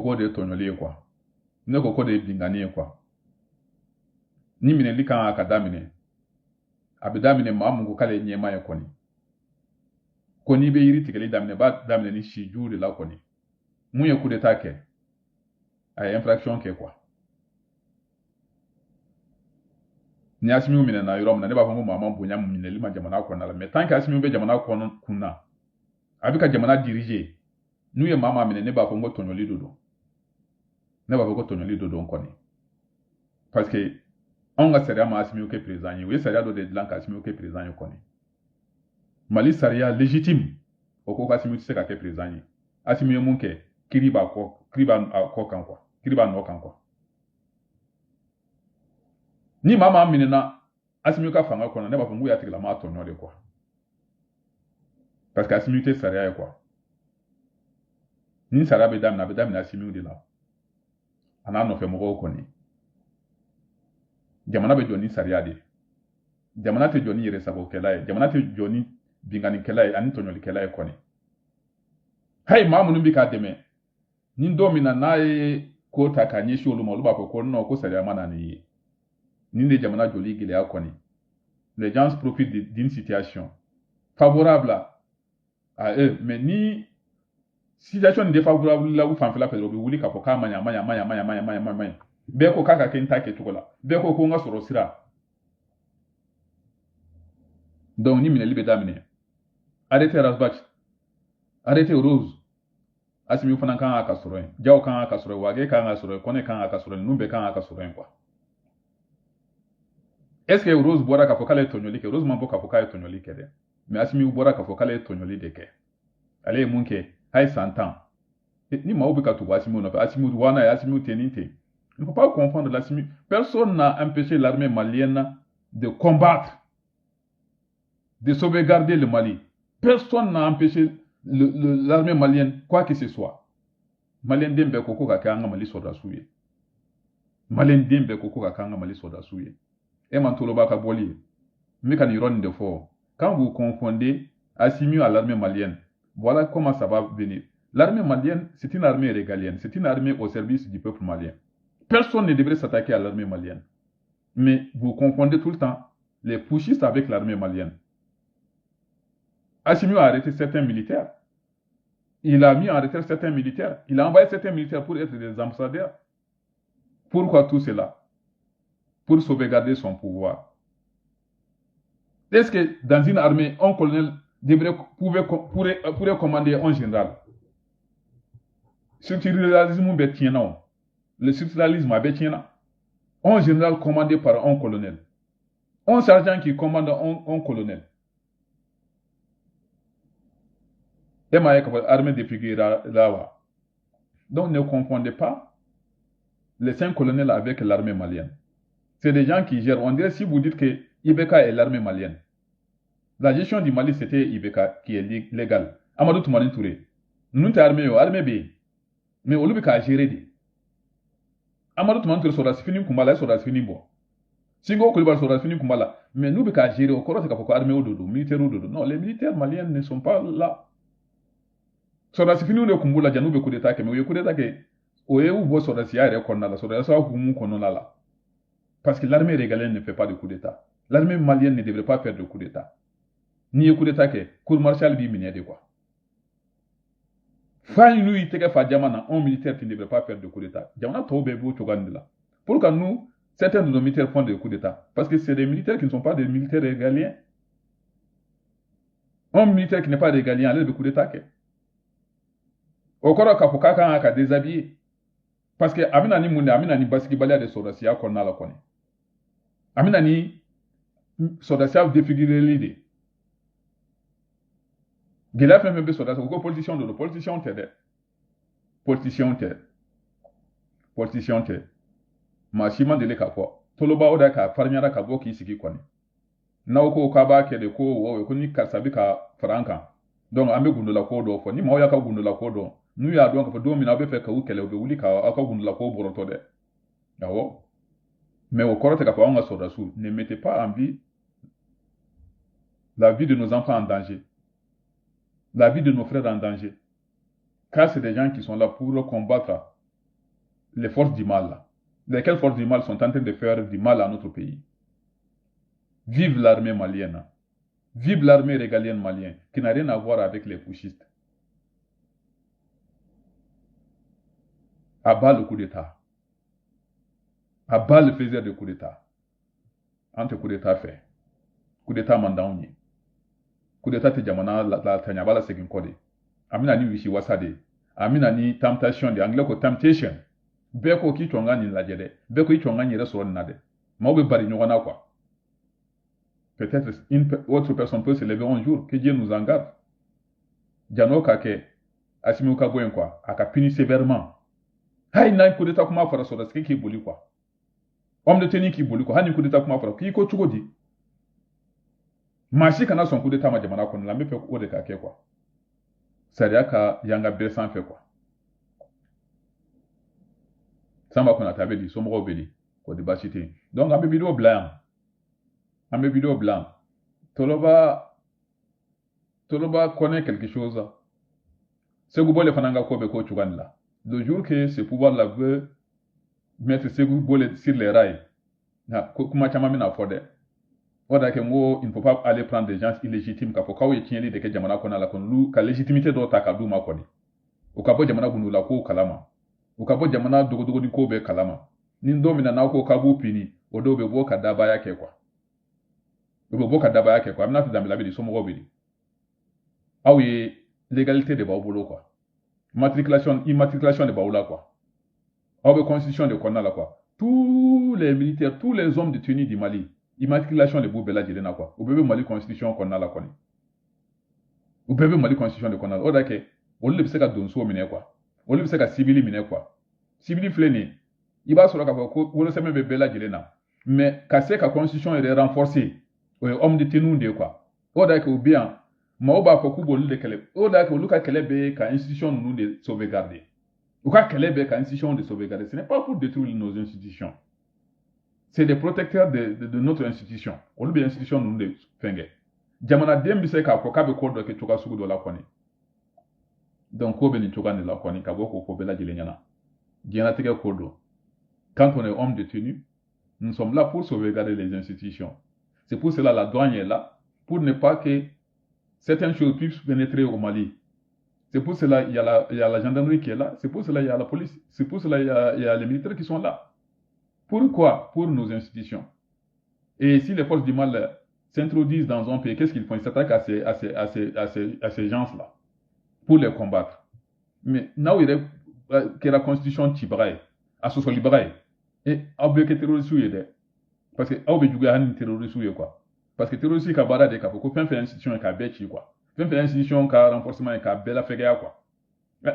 k'o de ye tɔɲɔli ye quoi ne ko k'o de ye bingani ye quoi ni minɛli kan ka daminɛ a bɛ daminɛ maa mun ko k'ale ye ɲɛmaa ye kɔni ko n'i bɛ yiri tigɛli daminɛ b'a daminɛ ni si jugu de la kɔni mun ye coup d'état kɛ a ye infraction kɛ quoi ni Asimi minɛna yɔrɔ min na ne b'a fɔ ko maa ma bonya minɛli ma jamana kɔnɔna la mais tant que Asimi bɛ jamana kun na a bɛ ka jamana diriger n'u ye maa minɛ ne b'a fɔ ko tɔɲɔli de don ne b'a fɔ ko tɔɲɔli de don kɔni parce que anw ka sariya ma Asimi kɛ président ye u ye sariya dɔ de dilan ka Asimi kɛ président ye kɔni Mali sariya légitime o ko Asimi tɛ se ka kɛ président ye Asimi ye mun kɛ kiiri b'a kɔ kan quoi kiiri b'a nɔ kan quoi ni maa minɛna Asimi ka fanga kɔnɔ ne b'a fɔ k'u y'a tigilama tɔɲɔ de quoi parce que Asimi tɛ sariya ye quoi ni sariya bɛ daminɛ a bɛ daminɛ Asimi de la a n'a nɔfɛ mɔgɔw kɔni jamana bɛ jɔ ni sariya de jamana tɛ jɔ ni yɛrɛsagokɛla ye jamana tɛ jɔ ni binganikɛla ye ani tɔɲɔlikɛla ye kɔni hayi maa minnu bɛ k'a dɛmɛ ni don min na n'a ye ko ta k'a ɲɛsin olu ma olu b'a fɔ ko non ko sariya ma na nin ye nin de jamana jɔli gɛlɛya kɔni les gens profitent d'une situation favorable à eux mais ni situation défavorable la u fanfɛla fɛ u bɛ wuli k'a fɔ k'a ma ɲɛ a ma ɲɛ a ma ɲɛ a ma ɲɛ a ma ɲɛ a ma ɲɛ a ma ɲɛ bɛɛ ko k'a ka kɛ n ta kɛcogo la bɛɛ ko ko n ka sɔrɔ sira donc ni minɛli bɛ daminɛ arrêtez Razbach arrêtez Rose Asimi fana kan ka sɔrɔ yen Jaw kan ka sɔrɔ yen Wage kan ka sɔrɔ yen Kone kan ka sɔrɔ yen ninnu bɛɛ kan ka sɔrɔ yen quoi est ce que Rose bɔra k'a fɔ k'ale ye tɔɲɔli kɛ Rose ma bɔ k'a fɔ k'ale ye tɔɲɔli kɛ dɛ mais Asimi bɔra k'a fɔ k'ale ye tɔɲɔli de kɛ ale ye mun kɛ a ye san 10 ni maaw bɛ ka tugu Asimi nɔfɛ Asimi wana ye Asimi tɛ nin tɛ il ne faut pas confondre l'Asimi personne n'a empêché l'armée malienne de combattre de sauvegarder le Mali personne n'a empêché l'armée malienne quoi que ce soit malien den bɛɛ ko ko ka kɛ an ka Mali sɔrɔdasiw ye malien den bɛɛ ko ko ka kɛ an ka Mali sɔrɔdasiw ye e man tolo b'a ka bɔli ye n bɛ ka nin yɔrɔ nin de fɔ quand vous confondez Asimi à l'armée malienne voilà comment ça va venir l'armée malienne c'est une armée régalienne c'est une armée au service du peuple malien personne ne devrait s'attaquer à l'armée malienne mais vous confondez tout le temps les putschistes avec l'armée malienne Asimi a arrêté certains militaires il a mis en retraite certains militaires. Il a envoyé certains militaires pour être des ambassadeurs. Pourquoi tout cela? Pour sauvegarder son pouvoir. Est-ce que dans une armée, un colonel pourrait commander un général? Structuralisme bétiena. Le structuralisme bétiena. Un général commandé par un colonel. Un sergent qui commande un colonel. Armée de là. Donc ne confondez pas les 5 colonels avec l'armée malienne. C'est des gens qui gèrent. On dirait si vous dites que Ibeka est l'armée malienne. La gestion du Mali, c'était Ibeka qui est légal. Amadou Toumani Touré. Nous sommes armée B. Mais on a géré. Amadou Toumani Touré sera fini Kumbala, sera fini bon. Singo Koulibaly sera fini Kumbala. Mais nous avons géré au corps de l'armée au dodo, militaire au dodo. Non, les militaires maliens ne sont pas là. Sɔrɔdasi finiw de kun b'u la jan'u bɛ coup d'état kɛ mais u ye coup d'état kɛ o ye u bɔ sɔrɔdasiya yɛrɛ kɔnɔna la sɔrɔdasiya hukumu kɔnɔna la parce que l'armée régalienne ne fait pas de coup d'état l'armée malienne ne devrait pas faire de coup d'état n'i ye coup d'état kɛ cour martiale b'i minɛ de quoi fa n'u y'i tɛgɛ fa jama na un militaire qui ne devrait pas faire de coup d'état jamana tɔw bɛɛ b'o cogoya de la pour que nous certains de nos militaires font des coups d'état parce que c'est des militaires qui ne sont pas des militaires régaliens un militaire qui n'est pas régalien ale de coup d'état kɛ au kɔrɔ k'a fɔ k'a kan ka déshabiller parce que a bɛna ni mun de a bɛna ni basigibaliya de sɔrɔdasiya kɔnɔna la kɔni a bɛna ni sɔrɔdasiya défigureli de gɛlɛya fɛn fɛn bɛ sɔrɔdasiya u ko politicien de don politicien tɛ dɛ politicien tɛ maa si ma deli k'a fɔ toloba o da k'a farinyara ka bɔ k'i sigi kɔni n'aw ko k'a b'a kɛ de ko wɔwɔ ko ni karisa bɛ ka fara an kan donc an bɛ gundola ko dɔ fɔ ni maaw y'a ka gundola ko dɔn n'u y'a dɔn k'a fɔ don min aw bɛ fɛ k'u kɛlɛ u bɛ wuli k'aw ka gundola ko bɔrɔtɔ dɛ awɔ mais o kɔrɔ tɛ k'a fɔ anw ka sɔrɔdasiw ne mettez pas en vie la vie de nos enfants en danger la vie de nos frères en danger car c'est des gens qui sont là pour combattre les forces du mal, là. Lesquelles forces du mal sont en train de faire du mal à notre pays. Vive l'armée malienne. Vive l'armée régalienne malienne, qui n'a rien à voir avec les putschistes. À bas le coup d'État. À bas le faiseur de coup d'État. Entre coup d'État fait. Coup d'État mandaouni. Coup d'État te jamana la tanyabala segin kode. Amina ni wishi wasade. Amina ni temptation de anglais ko temptation. Beko ki chonga ni lajede. Beko ki chonga ni reso nade. Maube bari nyogana quoi. Peut-être une autre personne peut se lever un jour, que Dieu nous en garde. Jano kake, asimi ka boyen quoi, aka puni sévèrement. Hay na coup d'État kuma fara so da qui boli quoi. Homme de tenue qui boli quoi, hani coup d'État kuma fara, qui ko chugo di. Mashi kana son coup d'État ma jamana kon la me fait ko de kake quoi. Sariya ka yanga besan fait quoi. Samba kon atabe di, somro beli, ko de bachite. Donc ambe vidéo blanc. Ambe vidéo blanc. Toloba connaît quelque chose. Segou Bolé Fananga Kobe Ko Chuganda. Le jour que ce pouvoir-là veut mettre Segou Bolé sur les rails, comment Chamamina Fode, il ne faut pas aller prendre des gens illégitimes, car faut qu'il y ait des Jamana Konala Konlu, car légitimité doit être Douma Koni. Au Kabo Jamana Gunula Ko Kalama. Au Kabo Jamana Dogodogo di Kobe Kalama. Nindomina Nako Kabu Pini, Odobe Boka Dabaya Kekwa. Obe Boka Dabaya Kekwa, Amna Damilabi, Somorobili. Ah oui, l'égalité de Baobolo quoi. Immatriculation de Baoula quoi. Ah oui, constitution de Konala quoi. Tous les militaires, tous les hommes de tenue du Mali, immatriculation de Boubela Djelena quoi. Ou bébé Mali constitution Konala quoi. Ou bébé Mali constitution de Konala. Oda ke, on le sait qu'à Donso mine quoi. On le sait qu'à civili mine quoi. Civili fléni. Il va sur la quoi, on le sait même Bébela Djelena. Mais qu'à ce que la constitution est renforcée, homme de tenue de quoi. Oda ke ou bien, Maoba Foku Bolu de Kele. Oda ke Luka Kelebe ka institution nous de sauvegarder. Luka Kelebe ka institution de sauvegarder. Ce n'est pas pour détruire nos institutions. C'est des protecteurs de notre institution. On lui institution nous de Fenge. Jamana Dembise ka Kokabe Kodo ke Chuka Sugu de la Kone. Donc Kobe ni Chuka de la Kone ka Boko Kobela Jilenyana. Diana Tege Kodo. Quand on est homme de tenue, nous sommes là pour sauvegarder les institutions. C'est pour cela la douane est là, pour ne pas que certaines choses puissent pénétrer au Mali. C'est pour cela qu'il y a la gendarmerie qui est là. C'est pour cela qu'il y a la police. C'est pour cela qu'il y a les militaires qui sont là. Pourquoi? Pour nos institutions. Et si les forces du mal s'introduisent dans un pays, qu'est-ce qu'ils font? Ils s'attaquent à ces gens-là pour les combattre. Mais là où il y a que la constitution tibraille, à ce soit libraille, et à que terroriste parce que à oublier du terroriste quoi. Parce que terroriste qui a barré des capos, qu'on fait institution qui a bêché quoi. Fait institution qui a renforcement qui a belle affaire quoi.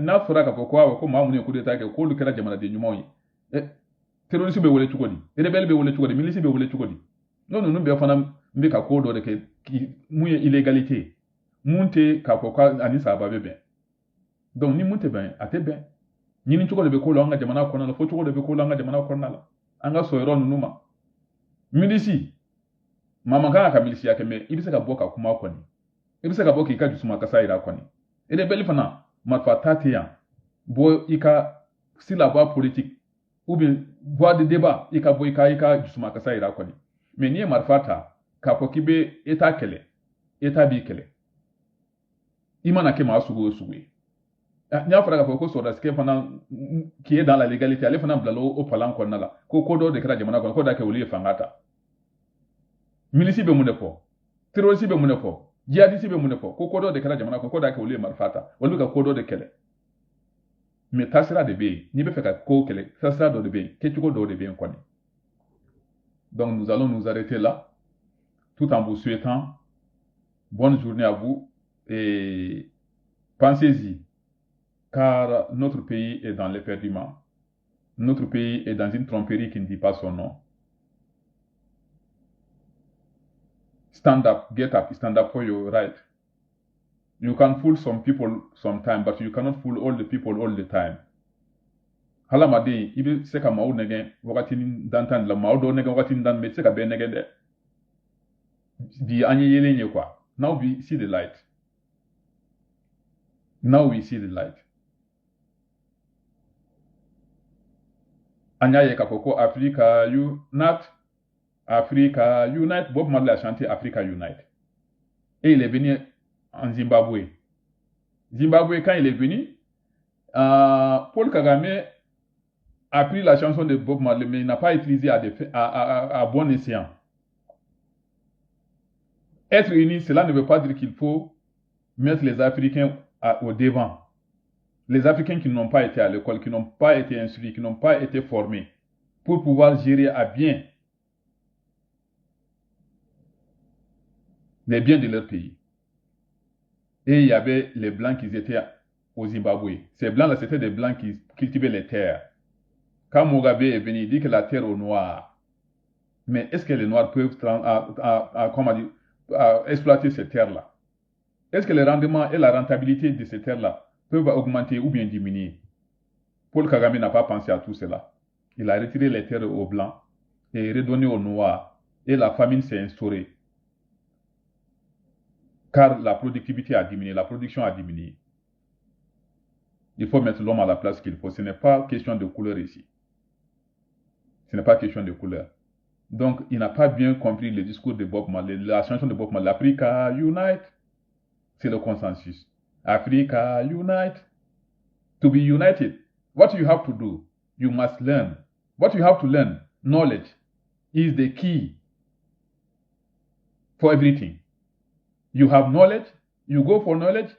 Na fera ka quoi ko ma mun coup d'état que ko lu kala jamana de nyumo yi. Terroriste be wole tukodi. Rebelle be wole tukodi, milice be wole tukodi. Non non be fana mbe ka ko do de ke muye illégalité. Munte ka ko ani sa ba be. Donc ni munte ben ate ben. Ni ni tukodi be ko lo nga jamana ko na la fo tukodi be ko lo nga jamana ko na la. Anga so yoro numa. Milici mama kana ka milisi yake me ibisa ka boka kuma kwani ibisa ka boka ika jusuma ka saira kwani ede beli fana matfa 30 ans bo ika si la voie politique ou bien voie de débat ika bo ika jusuma ka saira kwani mais ni marfata ka pokibe eta kele eta bi kele imana ke ma sugo nya fara ka ko so da ske fana qui est dans la légalité ale fana blalo o palan konna la ko do de kra jamana ko da ke wuli fangata milisi be mun defo terroriste be mun defo jihadiste be mun defo ko kodo de kala jamana ko da ke wuli marfata wala ka kodo de kele mais tasira de be ni be fe ka ko kele tasira do de be ke tuko do de be ko ni. Donc nous allons nous arrêter là tout en vous souhaitant bonne journée à vous et pensez-y car notre pays est dans l'éperdument. Notre pays est dans une tromperie qui ne dit pas son nom. Stand up, get up, stand up for your right. You can fool some people sometimes, but you cannot fool all the people all the time. Halamade, ibe seka mau nege wakati dantan la mau do nege wakati dan me seka be nege de. Di anye yelenye kwa. Now we see the light. Now we see the light. Anya Kapoko, Africa Unite, Africa Unite. Bob Marley a chanté Africa Unite. Et il est venu en Zimbabwe. Zimbabwe, quand il est venu, Paul Kagame a pris la chanson de Bob Marley, mais il n'a pas utilisé à bon escient. Être unis, cela ne veut pas dire qu'il faut mettre les Africains au devant. Les Africains qui n'ont pas été à l'école, qui n'ont pas été instruits, qui n'ont pas été formés, pour pouvoir gérer à bien les biens de leur pays. Et il y avait les Blancs qui étaient au Zimbabwe. Ces Blancs-là, c'était des Blancs qui cultivaient les terres. Quand Mugabe est venu, il dit que la terre aux Noirs. Mais est-ce que les Noirs peuvent exploiter ces terres-là? Est-ce que le rendement et la rentabilité de ces terres-là peuvent augmenter ou bien diminuer? Paul Kagame n'a pas pensé à tout cela. Il a retiré les terres aux Blancs et redonné aux Noirs. Et la famine s'est instaurée. Car la productivité a diminué, la production a diminué. Il faut mettre l'homme à la place qu'il faut. Ce n'est pas question de couleur ici. Ce n'est pas question de couleur. Donc, il n'a pas bien compris le discours de Bob Marley, la chanson de Bob Marley, Africa Unite. C'est le consensus. Africa Unite. To be united, what you have to do, you must learn. What you have to learn, knowledge, is the key for everything. You have knowledge, you go for knowledge,